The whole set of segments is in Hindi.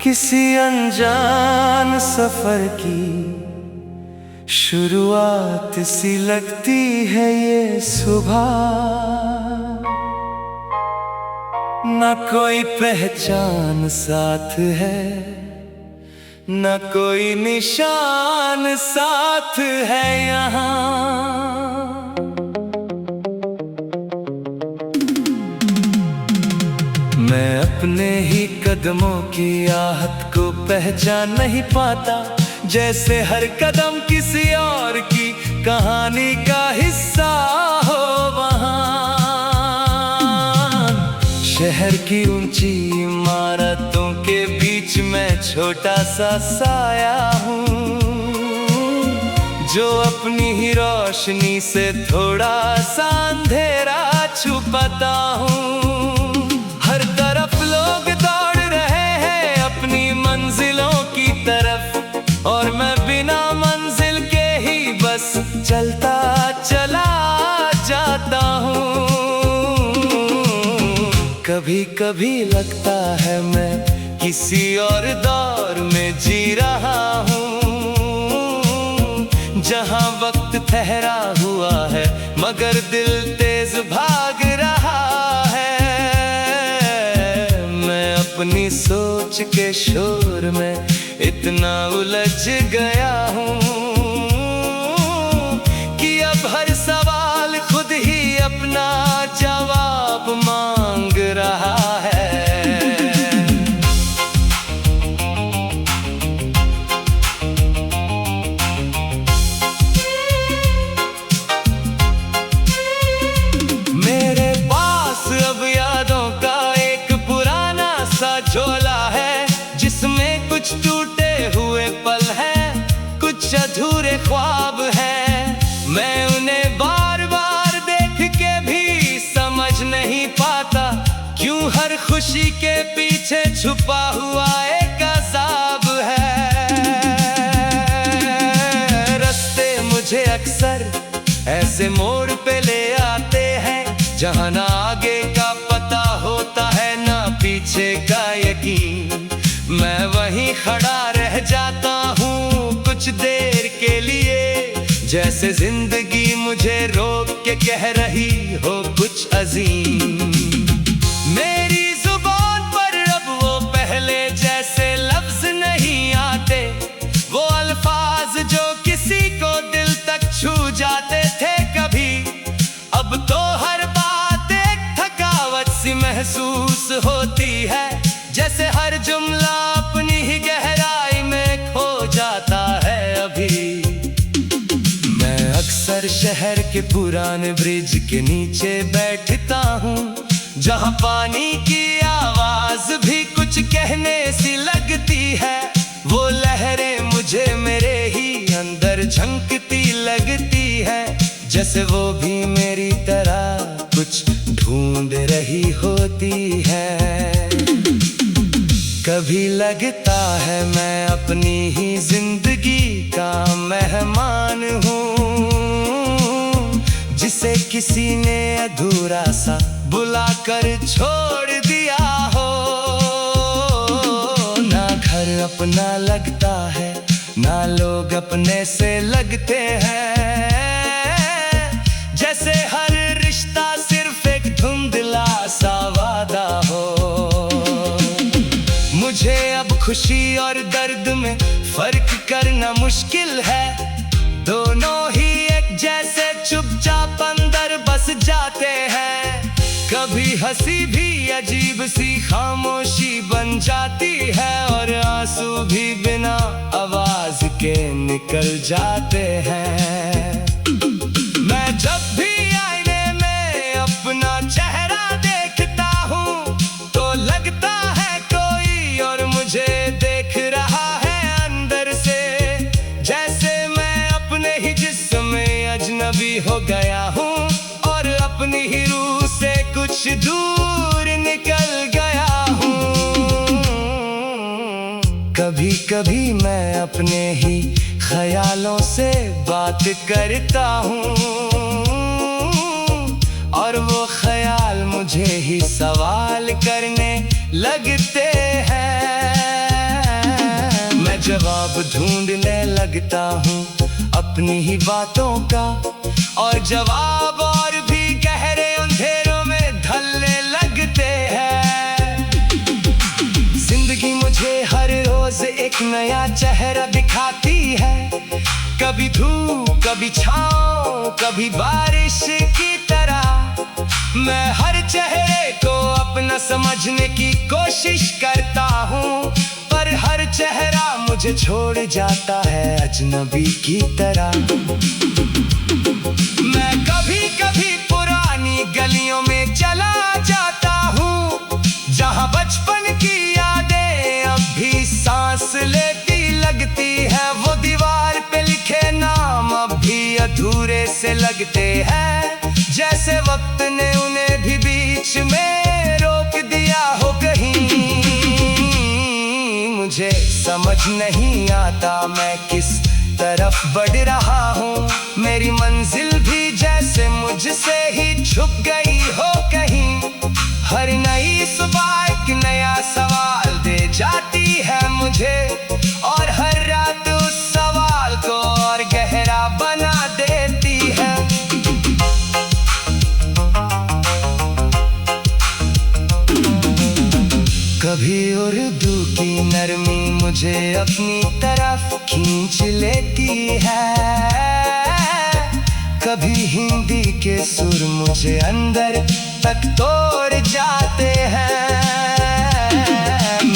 किसी अनजान सफर की शुरुआत सी लगती है ये सुबह। न कोई पहचान साथ है, न कोई निशान साथ है यहाँ। मैं अपने ही कदमों की आहट को पहचान नहीं पाता, जैसे हर कदम किसी और की कहानी का हिस्सा हो वहाँ। शहर की ऊंची इमारतों के बीच मैं छोटा सा साया हूँ, जो अपनी ही रोशनी से थोड़ा सा अंधेरा छुपाता हूँ। हर तरफ लोग दौड़ रहे हैं अपनी मंजिलों की तरफ, और मैं बिना मंजिल के ही बस चलता चला जाता हूँ। कभी कभी लगता है मैं किसी और दौर में जी रहा हूँ, जहाँ वक्त ठहरा हुआ है मगर दिल तेज भाग रहा है। मैं अपनी सोच के शोर में इतना उलझ गया हूँ कि अब हर सवाल खुद ही अपना जवाब मांग रहा है। मेरे पास अब यादों का एक पुराना सा झोला है, जिसमें कुछ टूटे हुए पल हैं, कुछ अधूरे ख्वाब हैं। मैं उन्हें बार बार देख के भी समझ नहीं पाता, क्यों हर खुशी के पीछे छुपा हुआ एक अज़ाब है। रास्ते मुझे अक्सर ऐसे मोड़ पे ले आते हैं, जहाँ ना आगे का पता होता है ना पीछे का यकीन। मैं वहीं खड़ा रह जाता हूँ कुछ देर के लिए, जैसे जिंदगी मुझे रोक के कह रही हो कुछ अजीम। मेरी जुबान पर अब वो पहले जैसे लफ्ज नहीं आते, वो अल्फाज जो किसी को दिल तक छू जाते थे कभी। अब तो हर बात एक थकावट सी महसूस होती है, जैसे हर जुमला अपनी ही गहराई में खो जाता है अभी। मैं अक्सर शहर के पुराने ब्रिज के नीचे बैठता हूँ, जहाँ पानी की आवाज भी कुछ कहने सी लगती है। वो लहरें मुझे मेरे ही अंदर झंकती लगती है, जैसे वो भी मेरी तरह कुछ ढूंढ रही होती है। कभी लगता है मैं अपनी ही जिंदगी का मेहमान हूँ, जिसे किसी ने अधूरा सा बुलाकर छोड़ दिया हो। ना घर अपना लगता है, ना लोग अपने से लगते हैं, जैसे हर रिश्ता सिर्फ एक धुंधला सा वादा हो। मुझे अब खुशी और दर्द में फर्क करना मुश्किल है, दोनों ही एक जैसे चुपचाप अंदर बस जाते हैं। कभी हंसी भी अजीब सी खामोशी बन जाती है, और आंसू भी बिना आवाज के निकल जाते हैं। मैं जब भी आईने में अपना चेहरा देखता हूँ, तो लगता है कोई और मुझे देख रहा है अंदर से, जैसे मैं अपने ही जिस्म में अजनबी हो गया हूँ, और अपनी ही रूह से कुछ दूर निकल गया हूँ। कभी कभी मैं अपने ही ख्यालों से बात करता हूँ, और वो ख्याल मुझे ही सवाल करने लगते हैं। ढूंढने लगता हूँ अपनी ही बातों का, और जवाब और भी गहरे अंधेरों में ढलने लगते हैं। जिंदगी मुझे हर रोज एक नया चेहरा दिखाती है, कभी धूप कभी छाँव कभी बारिश की तरह। मैं हर चेहरे को अपना समझने की कोशिश करता हूँ, पर हर चेहरा मुझे छोड़ जाता है अजनबी की तरह। मैं कभी कभी पुरानी गलियों में चला जाता हूँ, जहाँ बचपन की यादें अब भी सांस लेती लगती है। वो दीवार पे लिखे नाम अब भी अधूरे से लगते हैं, जैसे वक्त ने उन्हें भी बीच में रोक दिया हो कहीं। मुझे समझ नहीं आता मैं किस तरफ बढ़ रहा हूँ, मेरी मंजिल भी जैसे मुझसे ही छुप गई हो कहीं। हर नई सुबह एक नया सवाल दे जाती है मुझे, और हर रात उस सवाल को और गहरा बना देती है। कभी उर्दू की नरमी मुझे अपनी तरफ खींच लेती है, कभी हिंदी के सुर मुझे अंदर तक तोड़ जाते हैं।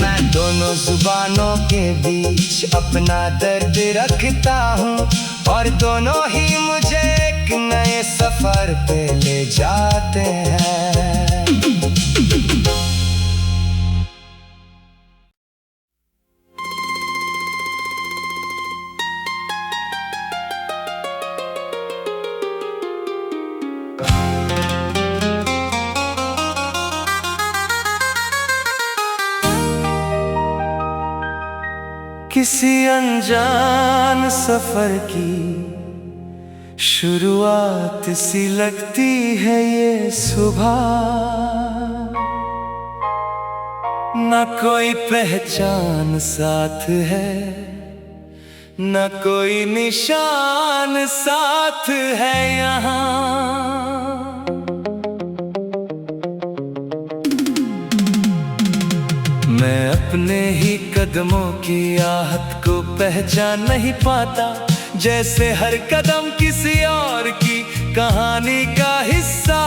मैं दोनों जुबानों के बीच अपना दर्द रखता हूँ, और दोनों ही मुझे एक नए सफर पे ले जाते हैं। किसी अनजान सफर की शुरुआत सी लगती है ये सुबह, न कोई पहचान साथ है, न कोई निशान साथ है यहाँ। मैं अपने ही कदमों की आहट को पहचान नहीं पाता, जैसे हर कदम किसी और की कहानी का हिस्सा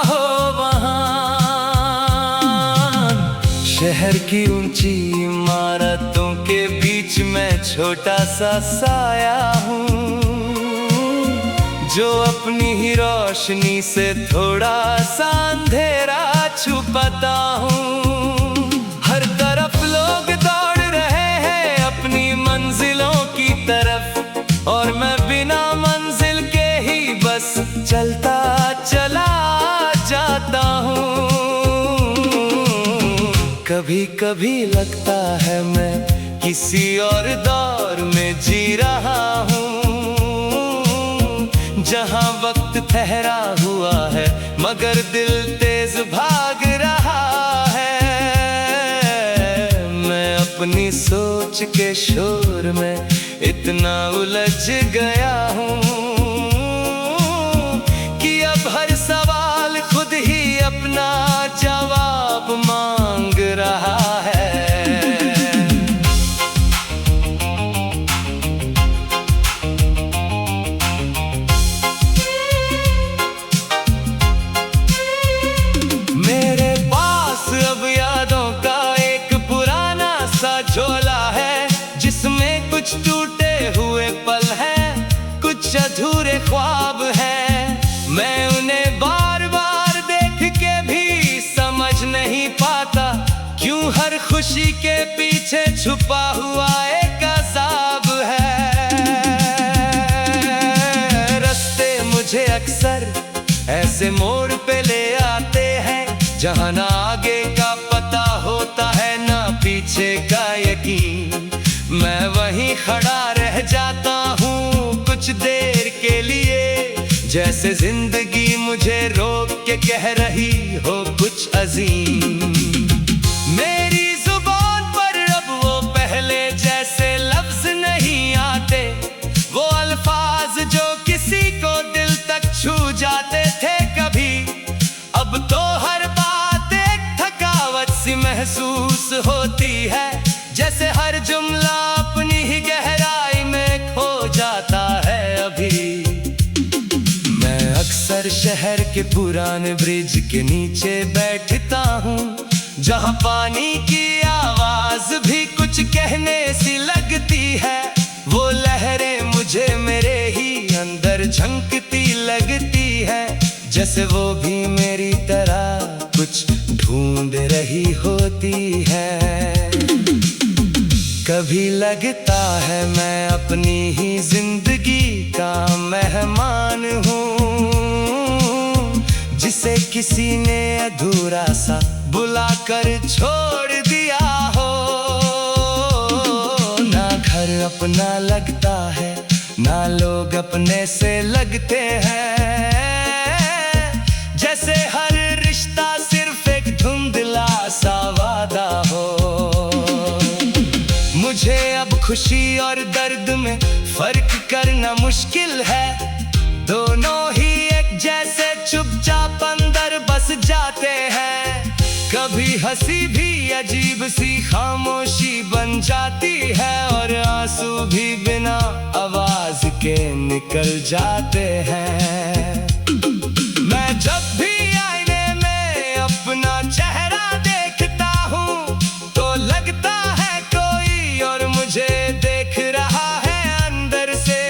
हो वहाँ। शहर की ऊंची इमारतों के बीच में छोटा सा साया हूँ, जो अपनी ही रोशनी से थोड़ा सा अंधेरा छुपाता हूँ। हर तरफ लोग दौड़ रहे हैं अपनी मंजिलों की तरफ, और मैं बिना मंजिल के ही बस चलता चला जाता हूँ। कभी कभी लगता है मैं किसी और दौर में जी रहा हूँ, जहाँ वक्त ठहरा हुआ है मगर दिल तेज भाग रहा है। अपनी सोच के शोर में इतना उलझ गया हूँ कि अब हर सवाल खुद ही अपना जवाब मांग रहा है। मेरे पास अब यादों का एक पुराना सा झोला है, जिसमें कुछ टूटे हुए पल हैं, कुछ अधूरे ख्वाब हैं। मैं उन्हें बार बार देख के भी समझ नहीं पाता, क्यों हर खुशी के पीछे छुपा हुआ एक अज़ाब है। रास्ते मुझे अक्सर ऐसे मोड़ पे ले आते हैं, जहाँ ना आगे का पता होता है ना पीछे का यकीन। मैं वहीं खड़ा रह जाता हूँ कुछ देर के लिए, जैसे जिंदगी मुझे रोक के कह रही हो कुछ अजीम। मेरी जुबान पर अब वो पहले जैसे लफ्ज नहीं महसूस होती है, जैसे हर जुमला अपनी ही गहराई में खो जाता है अभी। मैं अक्सर शहर के पुराने ब्रिज के नीचे बैठता हूँ, जहाँ पानी की आवाज भी कुछ कहने सी लगती है। वो लहरें मुझे मेरे ही अंदर झंकती लगती है, जैसे वो भी मेरी तरह कुछ ढूंढ रही होती है। कभी लगता है मैं अपनी ही जिंदगी का मेहमान हूँ, जिसे किसी ने अधूरा सा बुलाकर छोड़ दिया हो। ना घर अपना लगता है, ना लोग अपने से लगते हैं, जैसे हर रिश्ता सिर्फ एक धुंधला सा वादा हो। मुझे अब खुशी और दर्द में फर्क करना मुश्किल है, दोनों ही एक जैसे चुपचाप अंदर बस जाते हैं। कभी हंसी भी अजीब सी खामोशी बन जाती है, और आंसू भी बिना आवाज के निकल जाते हैं। मैं जब भी आईने में अपना चेहरा देखता हूँ, तो लगता है कोई और मुझे देख रहा है अंदर से,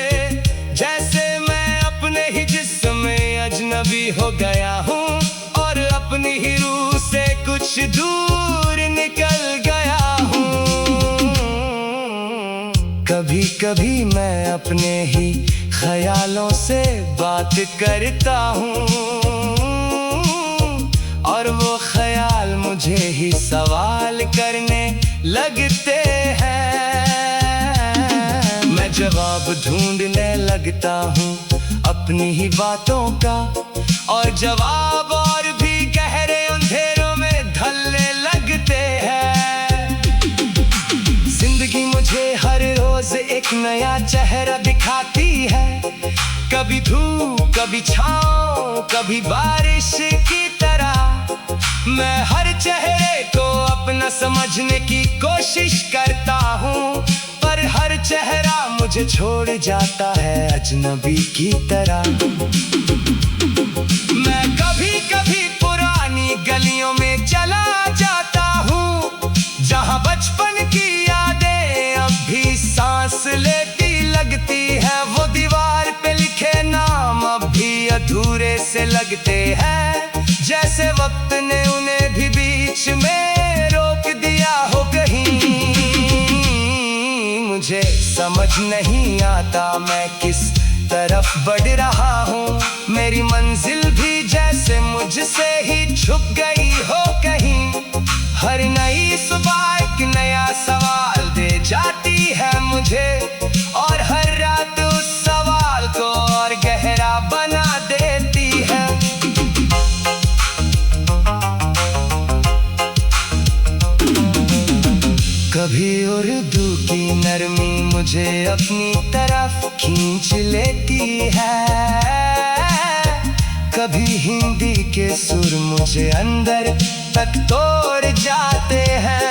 जैसे मैं अपने ही जिस्म में अजनबी हो गया हूँ और अपनी ही रूह से कुछ दूर निकल गया हूँ। कभी कभी मैं अपने ही ख्यालों से बात करता हूँ, और वो ख्याल मुझे ही सवाल करने लगते हैं। मैं जवाब ढूंढने लगता हूँ अपनी ही बातों का, और जवाब और भी गहरे अंधेरों में ढलने लगते हैं। जिंदगी मुझे हर रोज एक नया चेहरा दिखाती है, कभी धूप कभी छाँव कभी बारिश की तरह। मैं हर चेहरे को अपना समझने की कोशिश करता हूँ, पर हर चेहरा मुझे छोड़ जाता है अजनबी की तरह। मैं कभी कभी पुरानी गलियों में चला जाता हूँ, जहाँ बचपन की यादें अब भी सांस लेती लगती है। वो दीवार पे लिखे नाम अब भी अधूरे से लगते हैं, जैसे वक्त ने उन्हें भी बीच में रोक दिया हो कहीं। मुझे समझ नहीं आता मैं किस तरफ बढ़ रहा हूँ, मेरी मंजिल भी जैसे मुझसे ही छुप गई हो कहीं। हर नई सुबह एक नया सवाल दे जाती है मुझे, और हर रात उस सवाल को और गहरा बना देती है। कभी उर्दू की नरमी मुझे अपनी तरफ खींच लेती है, कभी हिंदी के सुर मुझे अंदर तक तोड़ जाते हैं।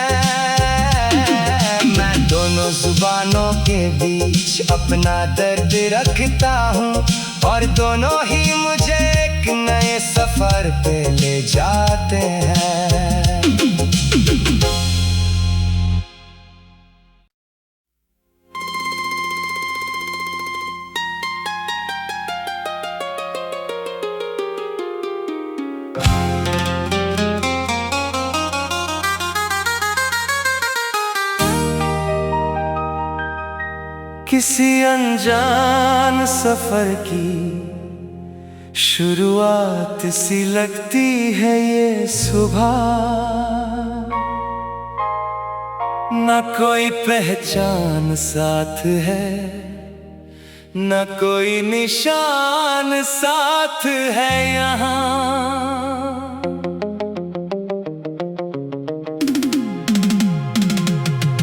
मैं दोनों जुबानों के बीच अपना दर्द रखता हूँ, और दोनों ही मुझे एक नए सफर पे ले जाते हैं। किसी अनजान सफर की शुरुआत सी लगती है ये सुबह, न कोई पहचान साथ है, न कोई निशान साथ है यहाँ।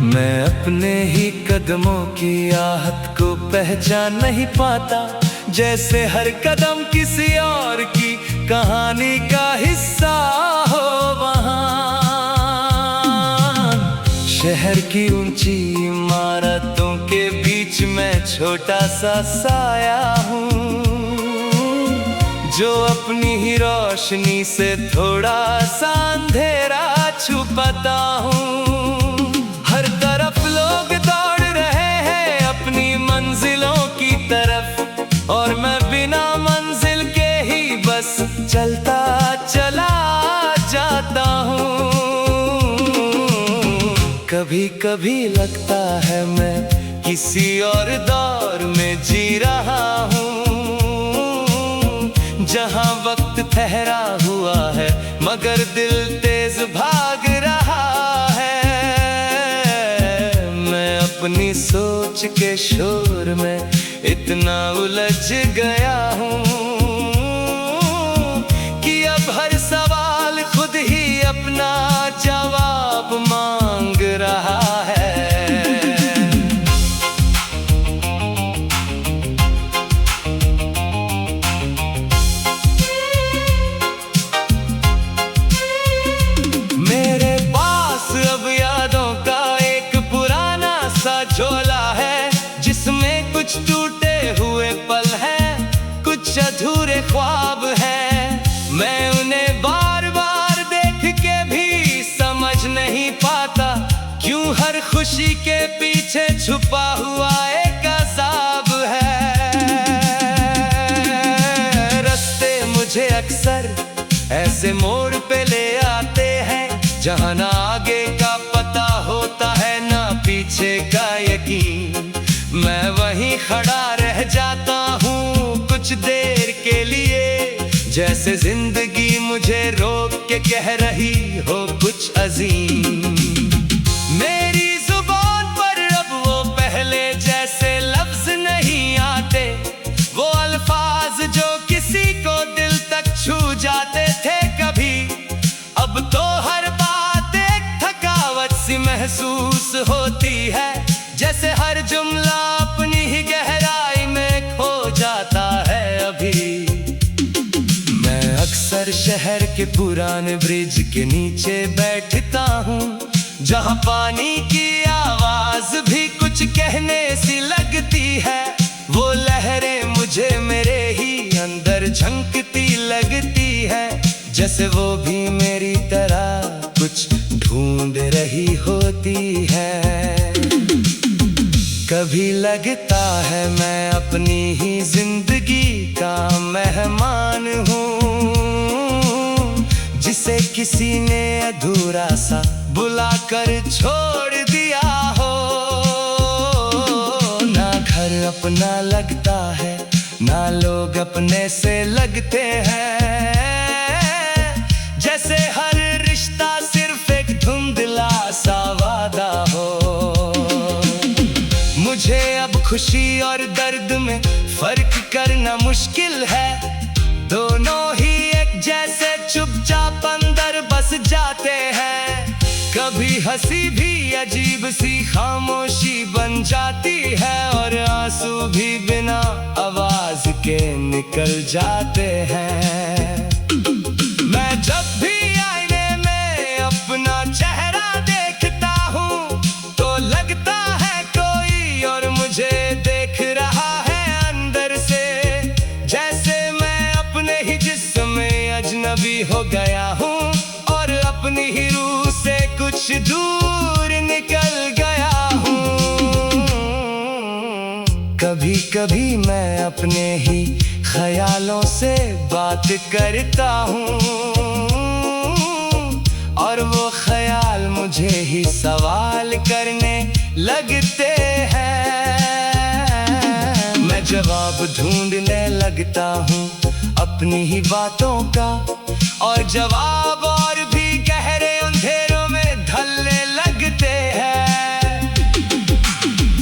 मैं अपने ही कदमों की आहट को पहचान नहीं पाता, जैसे हर कदम किसी और की कहानी का हिस्सा हो वहाँ। शहर की ऊंची इमारतों के बीच में छोटा सा साया हूँ, जो अपनी ही रोशनी से थोड़ा सा अंधेरा छुपाता हूँ। हर तरफ लोग दौड़ रहे हैं अपनी मंजिलों की तरफ, और मैं बिना मंजिल के ही बस चलता चला जाता हूँ। कभी कभी लगता है मैं किसी और दौर में जी रहा हूँ, जहाँ वक्त ठहरा हुआ है मगर दिल तेज भाग रहा है। मैं अपनी सोच के शोर में इतना उलझ गया हूँ कि अब हर सवाल खुद ही अपना जवाब मांग रहा है। मेरे पास अब यादों का एक पुराना सा झोला है, जिसमें कुछ टूटे हुए पल हैं, कुछ अधूरे ख्वाब हैं। मैं उन्हें बार बार देख के भी समझ नहीं पाता, क्यों हर खुशी के पीछे छुपा हुआ एक अज़ाब है। रास्ते मुझे अक्सर ऐसे मोड़ पे ले आते हैं, जहाँ ना आगे का पता होता है ना पीछे का यकीन। मैं वहीं खड़ा रह जाता हूँ कुछ देर के लिए, जैसे जिंदगी मुझे रोक के कह रही हो कुछ अजीम। मेरी जुबान पर अब वो पहले जैसे लफ्ज नहीं आते, वो अल्फाज जो किसी को दिल तक छू जाते थे कभी। अब तो हर बात एक थकावट सी महसूस होती है, जैसे हर जुमला अपनी ही गहराई में खो जाता है अभी। मैं अक्सर शहर के पुराने ब्रिज के नीचे बैठता हूँ, जहाँ पानी की आवाज भी कुछ कहने सी लगती है। वो लहरें मुझे मेरे ही अंदर झंकती लगती है, जैसे वो भी मेरी तरह कुछ ढूंढ रही होती है। कभी लगता है मैं अपनी ही जिंदगी का मेहमान हूँ, जिसे किसी ने अधूरा सा बुलाकर छोड़ दिया हो। ना घर अपना लगता है, ना लोग अपने से लगते हैं, जैसे हर रिश्ता सिर्फ एक धुंधला सा वादा हो। मुझे अब खुशी और दर्द में फर्क करना मुश्किल है, दोनों ही एक जैसे चुपचाप अंदर बस जाते हैं। कभी हंसी भी अजीब सी खामोशी बन जाती है, और आंसू भी बिना आवाज के निकल जाते हैं। मैं जब भी आईने में अपना चेहरा देखता हूँ, तो लगता है कोई और मुझे देख रहा है अंदर से, जैसे मैं अपने ही जिस्म में अजनबी हो गया हूँ, और अपनी ही रूह से कुछ दूर निकल गया हूँ। कभी कभी मैं अपने ही ख्यालों से बात करता हूँ, और वो ख्याल मुझे ही सवाल करने लगते हैं। मैं जवाब ढूंढने लगता हूँ अपनी ही बातों का, और जवाब और भी गहरे अंधेरों में ढलने लगते हैं।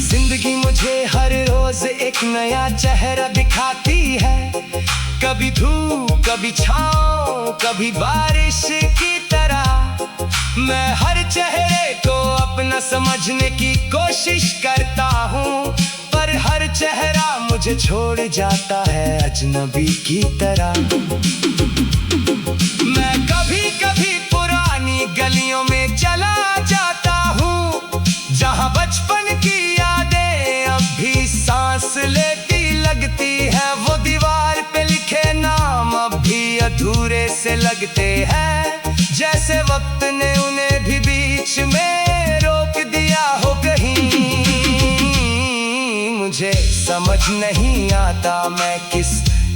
जिंदगी मुझे हर रोज एक नया चेहरा दिखाती है, कभी धूप कभी छाँव कभी बारिश की तरह। मैं हर चेहरे को अपना समझने की कोशिश करता हूँ, पर हर चेहरा मुझे छोड़ जाता है अजनबी की तरह। मैं कभी कभी पुरानी गलियों में चला जाता हूँ, अधूरे से लगते हैं, जैसे वक्त ने उन्हें भी बीच में रोक दिया हो कहीं। मुझे समझ नहीं आता मैं किस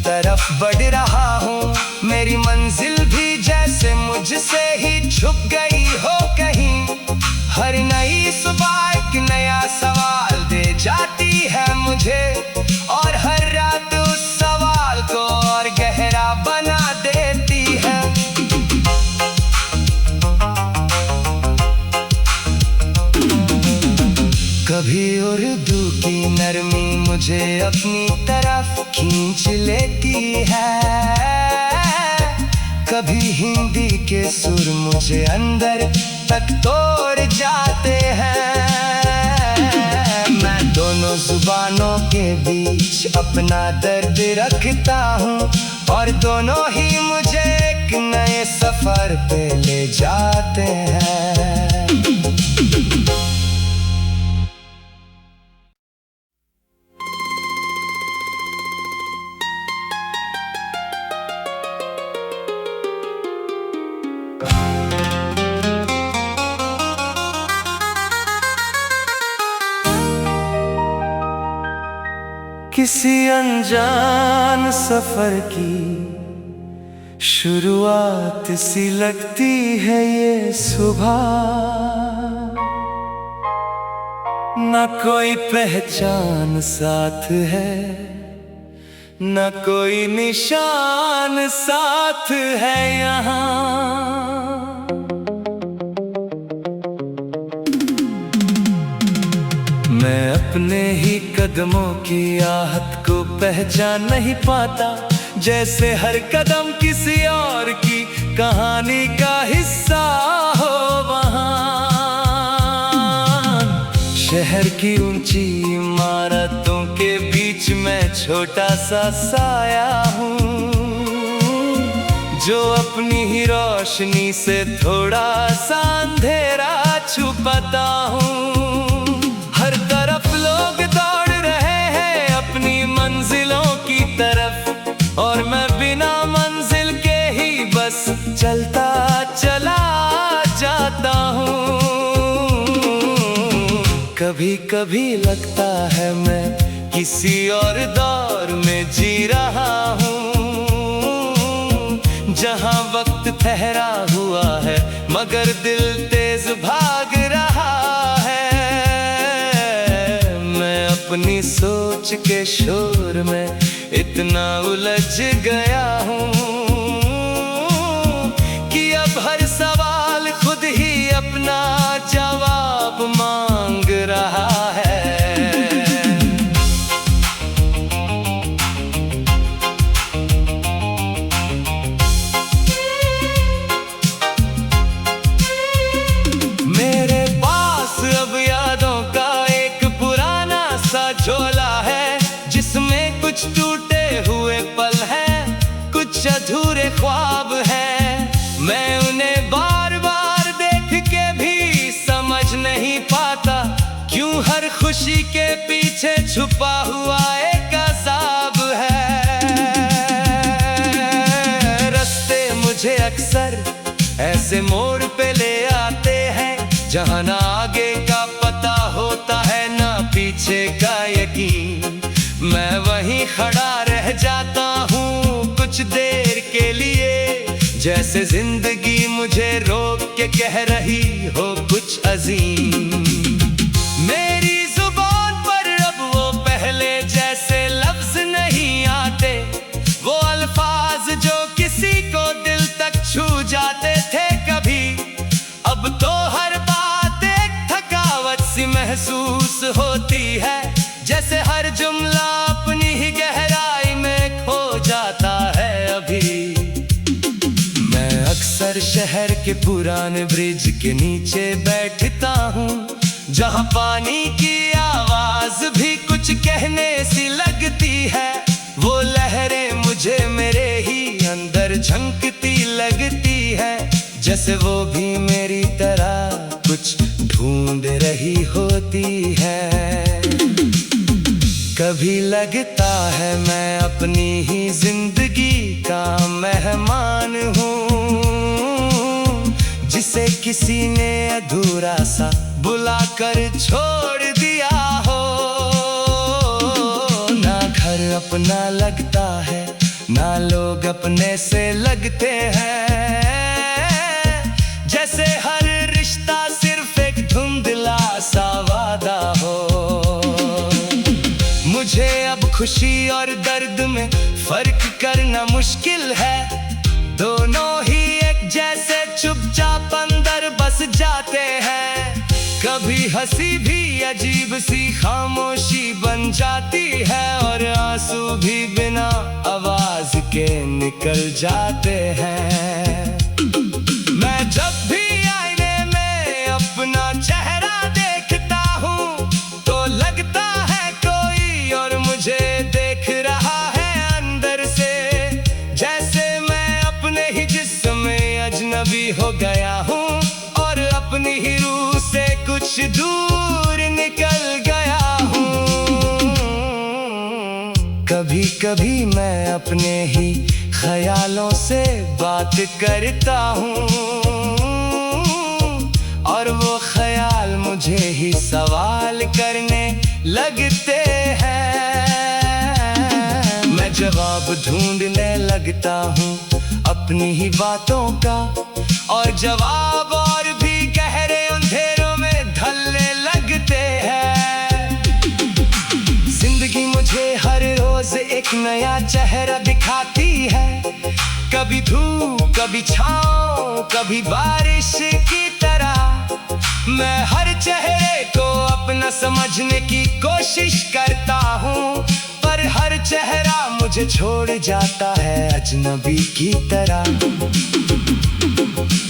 तरफ बढ़ रहा हूँ, मेरी मंजिल भी जैसे मुझसे ही छुप गई हो कहीं। हर नई सुबह एक नया सवाल दे जाती है मुझे, और हर रात उस सवाल को और गहरा बना देती है। कभी उर्दू की नरमी मुझे अपनी तरफ खींच लेती है, कभी हिंदी के सुर मुझे अंदर तक तोड़ जाते हैं। मैं दोनों जुबानों के बीच अपना दर्द रखता हूँ, और दोनों ही मुझे एक नए सफर पे ले जाते हैं। किसी अनजान सफर की शुरुआत सी लगती है ये सुबह, न कोई पहचान साथ है, न कोई निशान साथ है यहाँ। मैं अपने ही कदमों की आहट को पहचान नहीं पाता, जैसे हर कदम किसी और की कहानी का हिस्सा हो वहाँ। शहर की ऊंची इमारतों के बीच में छोटा सा साया हूँ, जो अपनी ही रोशनी से थोड़ा सा अंधेरा छुपाता हूँ। हर तरफ लोग दौड़ रहे हैं अपनी मंजिलों की तरफ, और मैं बिना मंजिल के ही बस चलता चला जाता हूँ। कभी कभी लगता है मैं किसी और दौर में जी रहा हूँ, जहाँ वक्त ठहरा हुआ है मगर दिल तेज भाग रहा है। अपनी सोच के शोर में इतना उलझ गया हूँ कि अब हर सवाल खुद ही अपना जवाब मांग रहा है। मेरे पास अब यादों का एक पुराना सा झोला है, जिसमें कुछ टूटे हुए पल हैं, कुछ अधूरे ख्वाब हैं। मैं उन्हें बार बार देख के भी समझ नहीं पाता, क्यों हर खुशी के पीछे छुपा हुआ एक अज़ाब है। रास्ते मुझे अक्सर ऐसे मोड़ पे ले आते हैं, जहाँ ना आगे का पता होता है ना पीछे का यकीन। मैं वहीं खड़ा रह जाता हूँ कुछ देर के लिए, जैसे जिंदगी मुझे रोक के कह रही हो कुछ अजीम। मेरी जुबान पर अब वो पहले जैसे लफ्ज नहीं आते, वो अल्फाज जो किसी को दिल तक छू जाते थे कभी। अब तो हर बात एक थकावट सी महसूस होती है, जैसे हर जुमला अपनी ही गहराई में खो जाता है अभी। मैं अक्सर शहर के पुराने ब्रिज के नीचे बैठता हूँ, जहाँ पानी की आवाज भी कुछ कहने सी लगती है। वो लहरें मुझे मेरे ही अंदर झंकती लगती है, जैसे वो भी मेरी तरह कुछ ढूंढ रही होती है। कभी लगता है मैं अपनी ही जिंदगी का मेहमान हूँ, जिसे किसी ने अधूरा सा बुलाकर छोड़ दिया हो। ना घर अपना लगता है, ना लोग अपने से लगते हैं, जैसे हर रिश्ता सिर्फ एक धुंधला सा वादा हो। मुझे अब खुशी और दर्द में फर्क करना मुश्किल है, दोनों ही एक जैसे चुपचाप अंदर बस जाते हैं। कभी हंसी भी अजीब सी खामोशी बन जाती है, और आंसू भी बिना आवाज के निकल जाते हैं। मैं जब भी आईने में अपना चेहरा देखता हूँ, तो लगता है कोई और मुझे देख रहा है अंदर से, जैसे मैं अपने ही जिस्म में अजनबी हो गया हूँ और अपनी ही रूह से कुछ दूर निकल गया हूँ। कभी कभी मैं अपने ही ख्यालों से बात करता हूँ, और वो ख्याल मुझे ही सवाल करने लगते हैं। मैं जवाब ढूंढने लगता हूँ अपनी ही बातों का, और जवाब और भी गहरे अंधेरों में ढलने लगते हैं। जिंदगी मुझे हर रोज एक नया चेहरा दिखाती है, कभी धूप कभी छाँव कभी बारिश की तरह। मैं हर चेहरे को अपना समझने की कोशिश करता हूँ, पर हर चेहरा मुझे छोड़ जाता है अजनबी की तरह।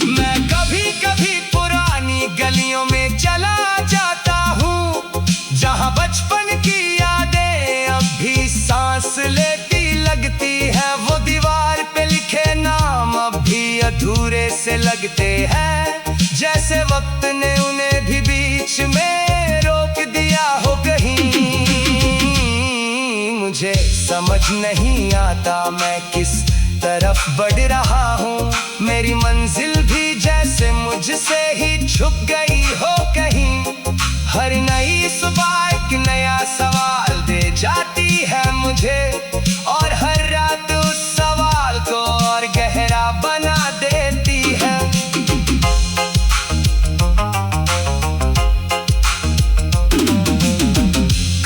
मैं कभी कभी पुरानी गलियों में चला जाता हूँ, जहाँ बचपन की यादें अब भी सांस लेती लगती है। वो दीवार पे लिखे नाम अब भी अधूरे से लगते हैं, जैसे वक्त ने उन्हें भी बीच में रोक दिया हो कहीं। मुझे समझ नहीं आता मैं किस तरफ बढ़ रहा हूँ, मेरी मंजिल भी जैसे मुझसे ही छुप गई हो कहीं। हर नई सुबह एक नया सवाल दे जाती है मुझे, और हर रात उस सवाल को और गहरा बना देती है।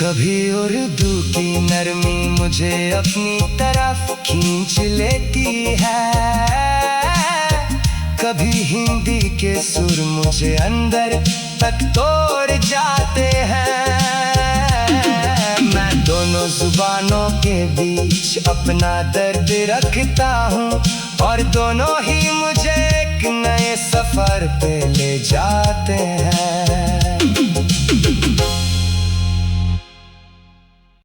कभी उर्दू की नरमी मुझे अपनी तरफ खींच लेती है, कभी हिंदी के सुर मुझे अंदर तक तोड़ जाते हैं। मैं दोनों जुबानों के बीच अपना दर्द रखता हूँ, और दोनों ही मुझे एक नए सफर पे ले जाते हैं।